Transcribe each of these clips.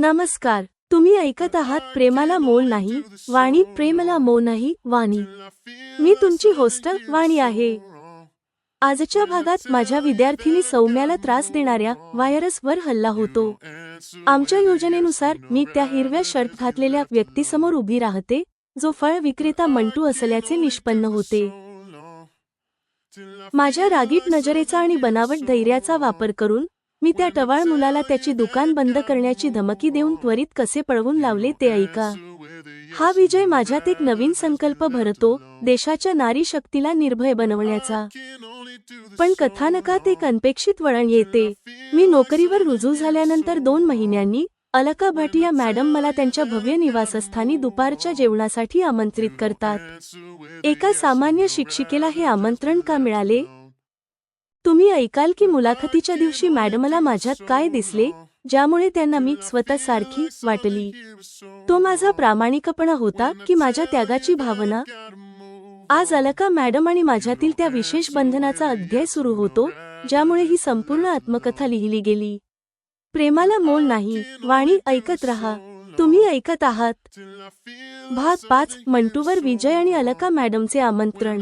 नमस्कार. तुम्ही ऐकत आहात प्रेमाला मोल नाही वाणी, प्रेमला मोल नाही वाणी. मी तुमची होस्ट वाणी आहे. आजच्या भागात माझ्या विद्यार्थिनी सौम्याला त्रास देणाऱ्या व्हायरसवर हल्ला होतो. आमच्या योजनेनुसार मी त्या हिरव्या शर्ट घातलेल्या व्यक्तीसमोर उभी राहते, जो फळ विक्रेता मंटू असल्याचे निष्पन्न होते. माझ्या रागीट नजरेचा आणि बनावट धैर्याचा वापर करून मी त्या टवाळ मुलाला त्याची दुकान बंद करण्याची धमकी देऊन त्वरित कसे पळवून लावले ते ऐका. हा विजय माझ्यात एक नवीन संकल्प भरतो, देशाच्या नारी शक्तीला निर्भय बनवण्याचा. पण कथानकात एक अनपेक्षित वळण येते. मी नोकरीवर रुजू झाल्यानंतर 2 महिन्यांनी अलका भाटिया मॅडम मला त्यांच्या भव्य निवासस्थानी दुपारच्या जेवणासाठी आमंत्रित करतात. एका सामान्य शिक्षिकेला हे आमंत्रण का मिळाले? तुम्ही ऐकाल की मुलाखतीच्या दिवशी मॅडमला माझ्यात काय दिसले, ज्यामुळे त्यांना मी स्वतःसारखी वाटली. तो माझा प्रामाणिकपणा होता की माझ्या त्यागाची भावना? आज अलका मॅडम आणि माझ्यातील त्या विशेष बंधनाचा अध्याय सुरू होतो, ज्यामुळे ही संपूर्ण आत्मकथा लिहिली गेली. प्रेमाला मोल नाही वाणी. ऐकत रहा. तुम्ही ऐकत आहात भाग 5. मंटूवर विजय आणि अलका मॅडमचे आमंत्रण.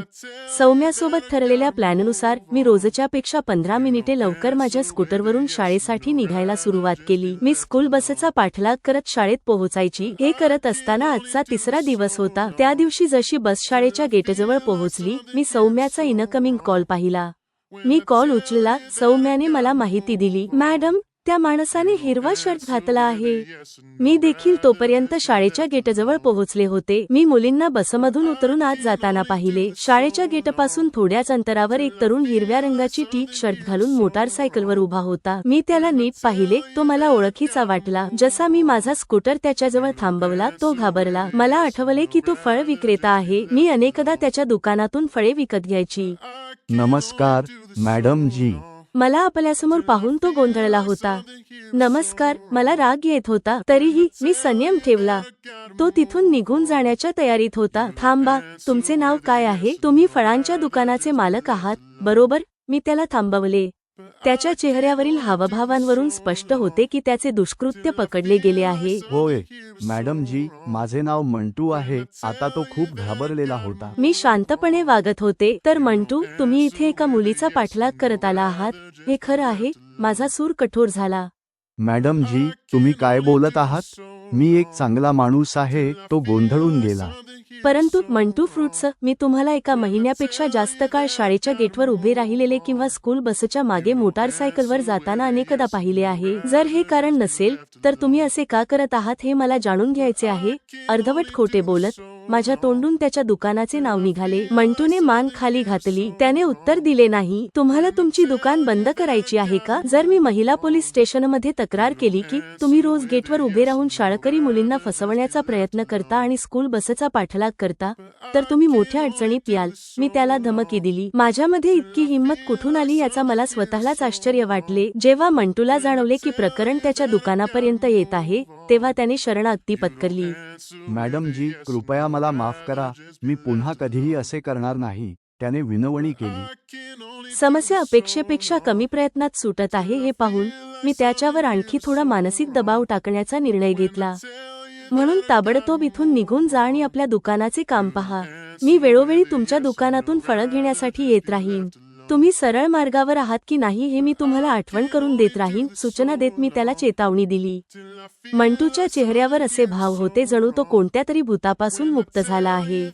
सौम्यासोबत ठरलेल्या प्लॅननुसार मी रोजच्यापेक्षा 15 मिनिटे लवकर माझ्या स्कूटरवरून शाळेसाठी निघायला सुरुवात केली. मी स्कूल बसचा पाठलाग करत शाळेत पोहोचायची. हे करत असताना आजचा 3रा दिवस होता. त्या दिवशी जशी बस शाळेच्या गेटजवळ पोहोचली, मी सौम्याचा इनकमिंग कॉल पाहिला. मी कॉल उचलला. सौम्याने मला माहिती दिली, मॅडम, त्या माणसाने हिरवा शर्ट घातला आहे. मी देखील तोपर्यंत शाळेच्या गेटजवळ पोहोचले होते. मी मुलींना बसमधून उतरून आत जाताना पाहिले. शाळेच्या गेटपासून थोड्याच अंतरावर एक तरुण हिरव्या रंगाची टी शर्ट घालून मोटारसायकलवर उभा होता. मी त्याला नीट पाहिले. तो मला ओळखीचा वाटला. जसा मी माझा स्कूटर त्याच्याजवळ थांबवला, तो घाबरला. मला आठवले की तो फळ विक्रेता आहे. मी अनेकदा त्याच्या दुकानातून फळे विकत घ्यायची. नमस्कार मॅडम जी. मला आपल्यासमोर पाहून तो गोंधळला होता. नमस्कार. मला राग येत होता, तरीही मी संयम ठेवला. तो तिथून निघून जाण्याच्या तयारीत होता. थांबा, तुमचे नाव काय आहे? तुम्ही फळांच्या दुकानाचे मालक आहात, बरोबर? मी त्याला थांबवले. त्याच्या चेहऱ्यावरील हावभावांवरून स्पष्ट होते की त्याचे दुष्कृत्य पकडले गेले आहे. होय मॅडम जी, माझे नाव मंटू आहे. आता तो खूप घाबरलेला होता. मी शांतपणे वागत होते. तर मंटू, तुम्ही इथे एका मुलीचा पाठलाग करत आला आहात, हे खरं आहे? माझा सूर कठोर झाला. मॅडम जी, तुम्ही काय बोलत आहात? मी एक चांगला माणूस आहे. तो गोंधळून गेला. परंतु मंटू फ्रूट्स, मी तुम्हाला एका महिन्यापेक्षा जास्त काळ शाळेच्या गेटवर उभे राहिलेले किंवा स्कूल बसच्या मागे मोटारसायकलवर जाताना अनेकदा पाहिले आहे. जर हे कारण नसेल तर तुम्ही असे का करत आहात हे मला जाणून घ्यायचे आहे. अर्धवट खोटे बोलत माझ्या तोंडून त्याच्या दुकानाचे नाव निघाले. मंटूने मान खाली घातली. त्याने उत्तर दिले नाही. तुम्हाला तुमची दुकान बंद करायची आहे का? जर मी महिला पोलीस स्टेशनमध्ये तक्रार केली की तुम्ही रोज गेटवर उभे राहून शाळकरी मुलींना फसवण्याचा प्रयत्न करता आणि स्कूल बसचा पाठलाग करता, तर तुम्ही मोठ्या अडचणीत याल. मी त्याला धमकी दिली. माझ्यामध्ये इतकी हिंमत कुठून आली याचा मला स्वतःलाच आश्चर्य वाटले. जेव्हा मंटूला जाणवले की प्रकरण त्याच्या दुकानापर्यंत येत आहे, तेव्हा त्याने शरणागती पत्करली. मॅडम जी, कृपया मला माफ करा. मी पुन्हा कधीही असे करणार नाही, त्याने विनवणी केली. समस्या अपेक्षेपेक्षा कमी प्रयत्नात सुटत आहे हे पाहून मी त्याच्यावर आणखी थोडा मानसिक दबाव टाकण्याचा निर्णय घेतला. म्हणून ताबडतोब इथून निघून जा आणि आपल्या दुकानाचे काम पहा. मी वेळोवेळी तुमच्या दुकानातून फळं घेण्यासाठी येत राहीन. तुम्ही सरळ मार्गावर आहात की नाही हे मी तुम्हाला आठवण करून देत राहीन, सूचना देत मी त्याला चेतावणी दिली. मंटूच्या चेहऱ्यावर असे भाव होते जणू तो कोणत्या तरी भूतापासून मुक्त झाला आहे.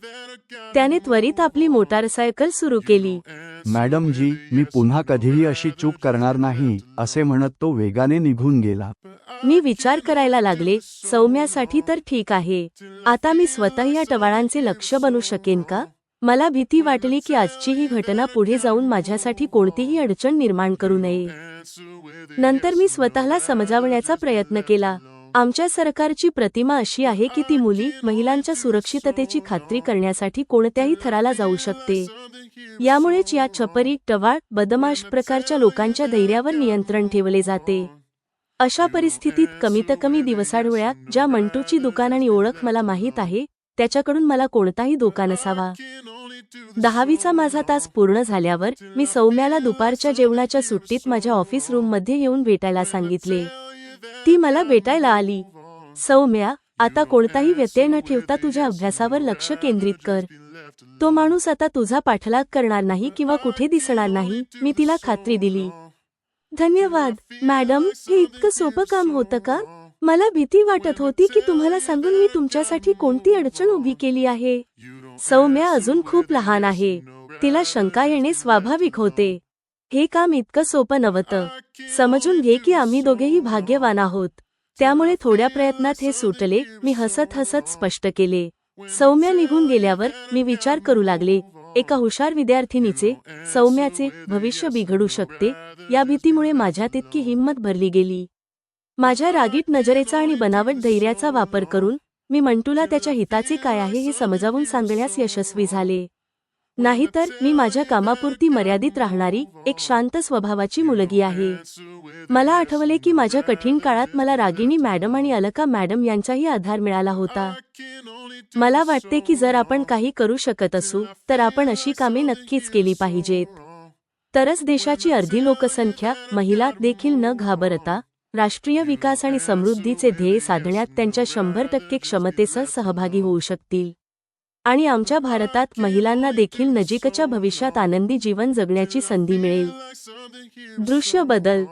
त्याने त्वरित आपली मोटारसायकल सुरू केली. मॅडम जी, मी पुन्हा कधीही अशी चूक करणार नाही, असे म्हणत तो वेगाने निघून गेला. मी विचार करायला लागले, सौम्यासाठी तर ठीक आहे. आता मी स्वतः या टवाळांचे लक्ष बनू शकेन का? मला भीती वाटली की आजची ही घटना पुढे जाऊन माझ्यासाठी कोणतीही अडचण निर्माण करू नये. नंतर मी स्वतःला समजावण्याचा प्रयत्न केला. आमच्या सरकारची प्रतिमा अशी आहे की ती महिलांच्या सुरक्षिततेची खात्री करण्यासाठी कोणत्याही थराला जाऊ शकते. यामुळेच या छपरी, टवाळ, बदमाश प्रकारच्या लोकांच्या धैर्यावर नियंत्रण ठेवले जाते. अशा परिस्थितीत कमीत कमी दिवसाढवळ्यात ज्या मंटूची दुकान आणि ओळख मला माहीत आहे, त्याच्याकडून मला कोणताही धोका नसावा. 10वीचा माझा तास पूर्ण झाल्यावर मी सौम्याला दुपारच्या जेवणाच्या सुट्टीत माझ्या ऑफिस रूममध्ये येऊन भेटायला सांगितले. ती मला भेटायला आली. सौम्या, आता कोणताही व्यत्यय न ठेवता तुझ्या अभ्यासावर लक्ष केंद्रित कर. तो माणूस आता तुझा पाठलाग करणार नाही किंवा कुठे दिसणार नाही, मी तिला खात्री दिली. धन्यवाद मॅडम, हे इतकं सोपं काम होतं का? मला भीती वाटत होती की तुम्हाला सांगून मी तुमच्यासाठी कोणती अडचण उभी केली आहे. सौम्या अजून खूप लहान आहे. तिला शंका येणे स्वाभाविक होते. हे काम इतकं सोपं नव्हतं. समजून घे की आम्ही दोघेही भाग्यवान आहोत. त्यामुळे थोड्या प्रयत्नात हे सुटले, मी हसत हसत स्पष्ट केले. सौम्या निघून गेल्यावर मी विचार करू लागले, एका हुशार विद्यार्थिनीचे, सौम्याचे भविष्य बिघडू शकते, या भीतीमुळे माझ्यात इतकी हिंमत भरली गेली. माझ्या रागीट नजरेचा आणि बनावट धैर्याचा वापर करून मी मंटूला त्याच्या हिताचे काय आहे हे समजावून सांगण्यास यशस्वी झाले. नाहीतर मी माझ्या कामापुरती मर्यादित राहणारी एक शांत स्वभावाची मुलगी आहे. मला आठवले की माझ्या कठीण काळात मला रागिणी मॅडम आणि अलका मॅडम यांचाही आधार मिळाला होता. मला वाटते की जर आपण काही करू शकत असू तर आपण अशी कामे नक्कीच केली पाहिजेत. तरच देशाची अर्धी लोकसंख्या महिला देखील न घाबरता राष्ट्रीय विकास आणि समृद्धीचे ध्येय साधण्यात त्यांच्या 100% क्षमतेसह सहभागी होऊ शकतील. आणि आमच्या भारतात महिलांना देखील नजीकच्या भविष्यात आनंदी जीवन जगण्याची संधी मिळेल. दृश्य बदल.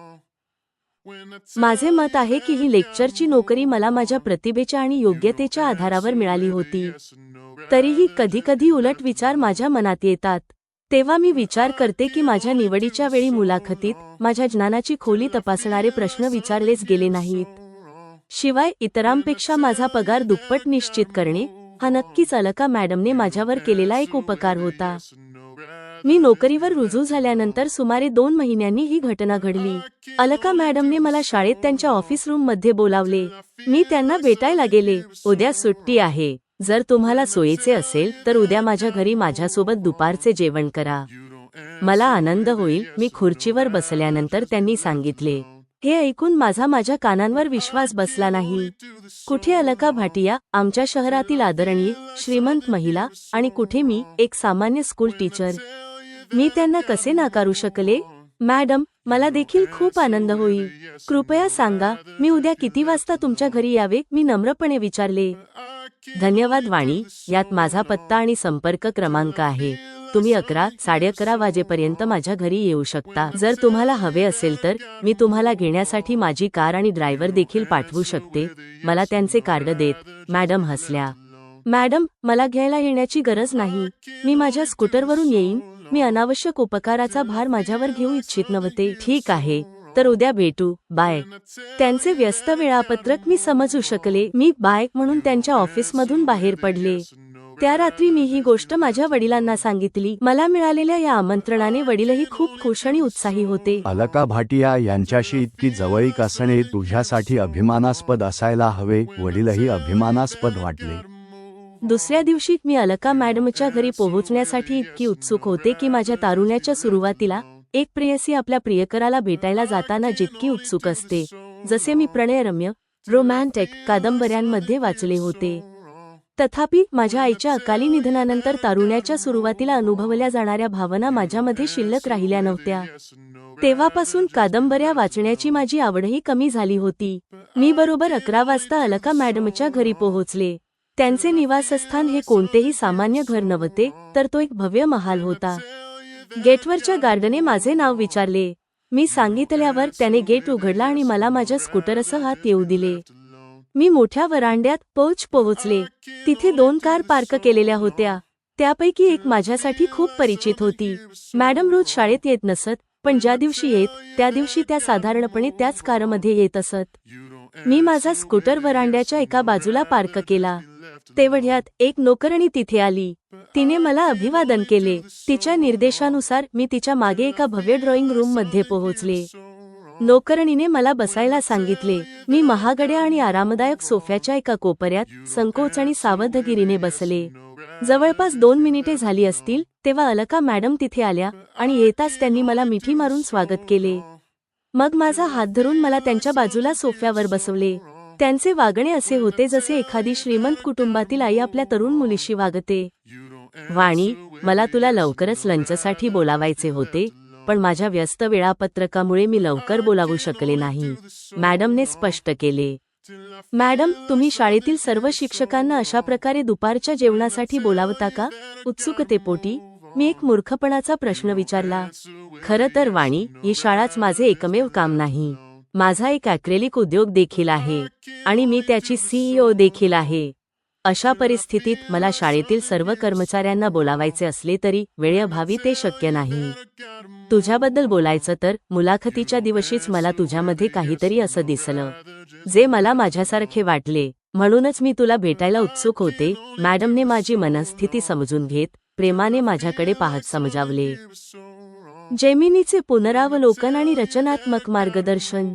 माझे मत आहे की ही लेक्चरची नोकरी मला माझ्या प्रतिभेच्या आणि योग्यतेच्या आधारावर मिळाली होती. तरीही कधीकधी उलट विचार माझ्या मनात येतात. तेव्हा मी विचार करते की माझ्या निवडीच्या वेळी मुलाखतीत माझ्या ज्ञानाची खोली तपासणारे प्रश्न विचारलेच गेले नाहीत. शिवाय इतरांपेक्षा माझा पगार दुप्पट निश्चित करणे हा नक्कीच अलका मॅडमने माझ्यावर केलेला एक उपकार होता. मी नोकरीवर रुजू झाल्यानंतर सुमारे 2 महिन्यांनी ही घटना घडली. अलका मॅडमने मला शाळेत त्यांच्या ऑफिस रूम मध्ये बोलावले. मी त्यांना भेटायला गेले. उद्या सुट्टी आहे. जर तुम्हाला सोयीचे असेल तर उद्या माझ्या घरी माझ्यासोबत दुपारचे जेवण करा. मला आनंद होईल, मी खुर्चीवर बसल्यानंतर त्यांनी सांगितले. हे ऐकून माझ्या कानांवर विश्वास बसला नाही. कुठे अलका भाटिया, आमच्या शहरातील आदरणीय श्रीमंत महिला, आणि कुठे मी, एक सामान्य स्कूल टीचर. मी त्यांना कसे नाकारू शकले? मॅडम, मला देखील खूप आनंद होईल. कृपया सांगा, मी उद्या किती वाजता तुमच्या घरी यावे? मी नम्रपणे विचारले. धन्यवाद वाणी, यात माझा पत्ता आणि संपर्क क्रमांक आहे. तुम्ही 11-11:30 वाजेपर्यंत माझ्या घरी येऊ शकता. जर तुम्हाला हवे असेल तर मी तुम्हाला घेण्यासाठी माझी कार आणि ड्रायव्हर देखील पाठवू शकते. मला त्यांचे कार्ड देत मॅडम हसल्या. मॅडम, मला घ्यायला येण्याची गरज नाही. मी माझ्या स्कूटरवरून येईन. मी अनावश्यक उपकाराचा भार माझ्यावर घेऊ इच्छित नव्हते. ठीक आहे, तर उद्या भेटू. बाय. त्यांचे व्यस्त वेळापत्रक मी समजू शकले. मी बाय म्हणून त्यांच्या ऑफिसमधून बाहेर पडले. त्या रात्री मी ही गोष्ट माझ्या वडिलांना सांगितली. मला मिळालेल्या या आमंत्रणाने वडीलही खूप खुश आणि उत्साही होते. अलका भाटिया यांच्याशी इतकी जवळीक असणे तुझ्यासाठी अभिमानास्पद असायला हवे. वडीलही अभिमानास्पद वाटले. दुसऱ्या दिवशी मी अलका मॅडमच्या घरी पोहोचण्यासाठी इतकी उत्सुक होते की माझ्या तारुण्याच्या सुरुवातीला एक प्रेयसी आपल्या प्रियकराला भेटायला जाताना जितकी उत्सुक असते, जसे मी प्रणयरम्य रोमॅन्टिक कादंबऱ्यांमध्ये वाचले होते. तथापि माझ्या आईच्या अकाली निधनानंतर तारुण्याच्या सुरुवातीला अनुभवल्या जाणाऱ्या भावना माझ्यामध्ये शिल्लक राहिल्या नव्हत्या. तेव्हापासून कादंबऱ्या वाचण्याची माझी आवडही कमी झाली होती. मी बरोबर 11 वाजता अलका मॅडमच्या घरी पोहोचले. त्यांचे निवासस्थान हे कोणतेही सामान्य घर नव्हते, तर तो एक भव्य महाल होता. गेटवरच्या गार्डने माझे नाव विचारले. मी सांगितल्यावर त्याने गेट उघडला आणि मला माझ्या स्कूटरसह आत येऊ दिले. मी मोठ्या वरांड्यात पोहोचले. तिथे 2 कार पार्क केलेल्या होत्या. त्यापैकी एक माझ्यासाठी खूप परिचित होती. मॅडम रोज शाळेत येत नसत, पण ज्या दिवशी येत त्या दिवशी त्या साधारणपणे त्याच कारमध्ये येत असत. मी माझा स्कूटर वरांड्याच्या एका बाजूला पार्क केला. तेवढ्यात एक नोकरणी तिथे आली. तिने मला अभिवादन केले. तिच्या निर्देशानुसार मी तिच्या मागे एका भव्य ड्रॉइंग रूम मध्ये पोहोचले. नोकरणीने मला बसायला सांगितले. मी महागड्या आणि आरामदायक सोफ्याच्या एका कोपऱ्यात संकोच आणि सावधगिरीने बसले. जवळपास 2 मिनिटे झाली असतील तेव्हा अलका मॅडम तिथे आल्या आणि येताच त्यांनी मला मिठी मारून स्वागत केले. मग माझा हात धरून मला त्यांच्या बाजूला सोफ्यावर बसवले. त्यांचे वागणे असे होते जसे एखादी श्रीमंत कुटुंबातील आई आपल्या तरुण मुलीशी वागते. वाणी, मला तुला लवकरच लंचसाठी बोलावायचे होते, पण माझ्या व्यस्त वेळापत्रकामुळे मी लवकर बोलावू शकले नाही, मॅडमने स्पष्ट केले. मॅडम, तुम्ही शाळेतील सर्व शिक्षकांना अशा प्रकारे दुपारच्या जेवणासाठी बोलावता का? उत्सुकतेपोटी मी एक मूर्खपणाचा प्रश्न विचारला. खरं तर वाणी, ही शाळाच माझे एकमेव काम नाही. माझा एक ॲक्रेलिक उद्योग देखील आहे आणि मी त्याची CEO देखील आहे. अशा परिस्थितीत मला शाळेतील सर्व कर्मचाऱ्यांना बोलावायचे असले तरी वेळेअभावी ते शक्य नाही. तुझ्याबद्दल बोलायचं तर मुलाखतीच्या दिवशीच मला तुझ्यामध्ये काहीतरी असं दिसलं जे मला माझ्यासारखे वाटले. म्हणूनच मी तुला भेटायला उत्सुक होते. मॅडमने माझी मनस्थिती समजून घेत प्रेमाने माझ्याकडे पाहत समजावले. जेमिनीचे पुनरावलोकन आणि रचनात्मक मार्गदर्शन.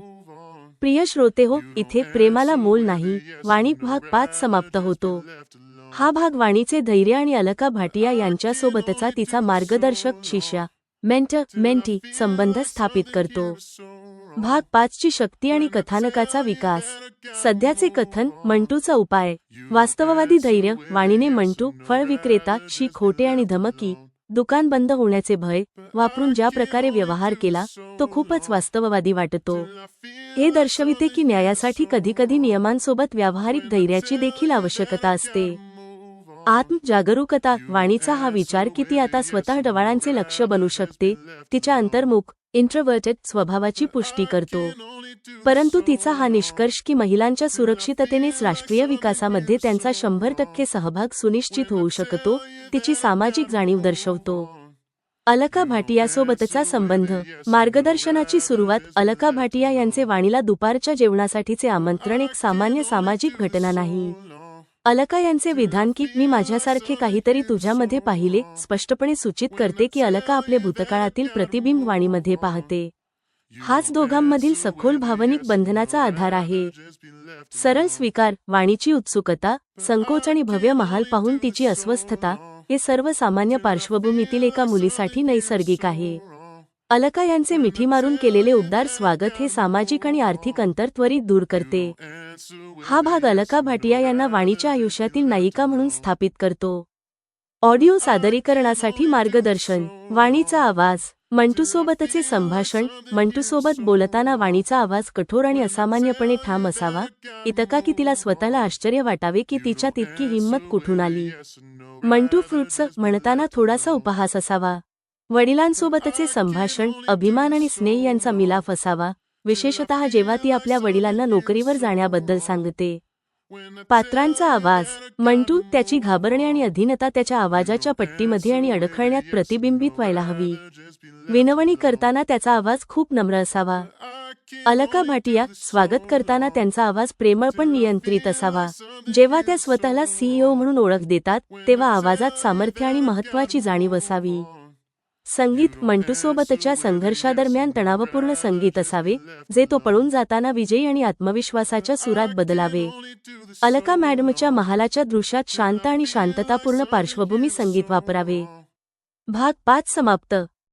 प्रिय श्रोतेहो, इथे प्रेमाला मोल नाही. वाणी भाग 5 समाप्त होतो. हा भाग वाणीचे धैर्य आणि अलका भाटिया यांच्यासोबतचा तिचा मार्गदर्शक शिष्या मेंटी संबंध स्थापित करतो. भाग 5 ची शक्ती आणि कथानकाचा विकास. सध्याचे कथन, मंटूचा उपाय. वास्तववादी धैर्य. वाणीने मंटू, फळ विक्रेता, शी खोटे आणि धमकी, दुकान बंद होण्याचे भय वापरून ज्या प्रकारे व्यवहार केला तो खूपच वास्तववादी वाटतो. हे दर्शविते की न्यायासाठी कधीकधी नियमांसोबत व्यावहारिक धैर्याची देखील आवश्यकता असते. आत्मजागरूकता. वाणीचा हा विचार की ती आता स्वतः डवाळांचे लक्ष बनू शकते, तिच्या अंतर्मुख इंट्रोवर्टेड स्वभावाची पुष्टी करतो. परंतु तिचा हा निष्कर्ष की महिलांच्या सुरक्षिततेनेच राष्ट्रीय विकासामध्ये त्यांचा 100% सहभाग सुनिश्चित होऊ शकतो, तिची सामाजिक जाणीव दर्शवतो. अलका भाटियासोबतचा संबंध. मार्गदर्शनाची सुरुवात. अलका भाटिया यांचे वाणीला दुपारच्या जेवणासाठीचे आमंत्रण एक सामान्य सामाजिक घटना नाही. अलका यांचे विधान की मी माझ्यासारखे काहीतरी तुझ्यामध्ये पाहिले स्पष्टपणे सूचित करते की अलका आपले भूतकाळातील प्रतिबिंब वाणीमध्ये पाहते. हाच दोघांमधील सखोल भावनिक बंधनाचा आधार आहे. सरळ स्वीकार. वाणीची उत्सुकता, संकोच आणि भव्य महाल पाहून तिची अस्वस्थता हे सर्व सामान्य पार्श्वभूमीतील एका मुलीसाठी नैसर्गिक आहे. अलका यांचे मिठी मारून केलेले उबदार स्वागत हे सामाजिक आणि आर्थिक अंतर त्वरित दूर करते. हा भाग अलका भाटिया यांना वाणीच्या आयुष्यातील नायिका म्हणून स्थापित करतो. ऑडिओ सादरीकरणासाठी मार्गदर्शन. वाणीचा आवाज. मंटूसोबतचे संभाषण. मंटूसोबत बोलताना वाणीचा आवाज कठोर आणि असामान्यपणे ठाम असावा, इतका की तिला स्वतःला आश्चर्य वाटावे की तिच्यात इतकी हिंमत कुठून आली. मंटू फ्रुट्स म्हणताना थोडासा उपहास असावा. वडिलांसोबतचे संभाषण. अभिमान आणि स्नेह यांचा मिलाफ असावा, विशेषतः जेव्हा ती आपल्या वडिलांना नोकरीवर जाण्याबद्दल सांगते. पात्रांचा आवाज. मंटू, त्याची घाबरणे आणि अधीनता त्याच्या आवाजाच्या पट्टीमध्ये आणि अडखळण्यात प्रतिबिंबित व्हायला हवी. विनवणी करताना त्याचा आवाज खूप नम्र असावा. अलका भाटिया, स्वागत करताना त्यांचा आवाज प्रेमळ पण नियंत्रित असावा. जेव्हा त्या स्वतःला CEO म्हणून ओळख देतात तेव्हा आवाजात सामर्थ्य आणि महत्त्वाची जाणीव असावी. संगीत. मंटूसोबतच्या संघर्षादरम्यान तणावपूर्ण संगीत असावे, जे तो पळून जाताना विजयी आणि आत्मविश्वासाच्या सुरात बदलावे. अलका मॅडमच्या महालाच्या दृश्यात शांत आणि शांततापूर्ण पार्श्वभूमी संगीत वापरावे. भाग 5 समाप्त.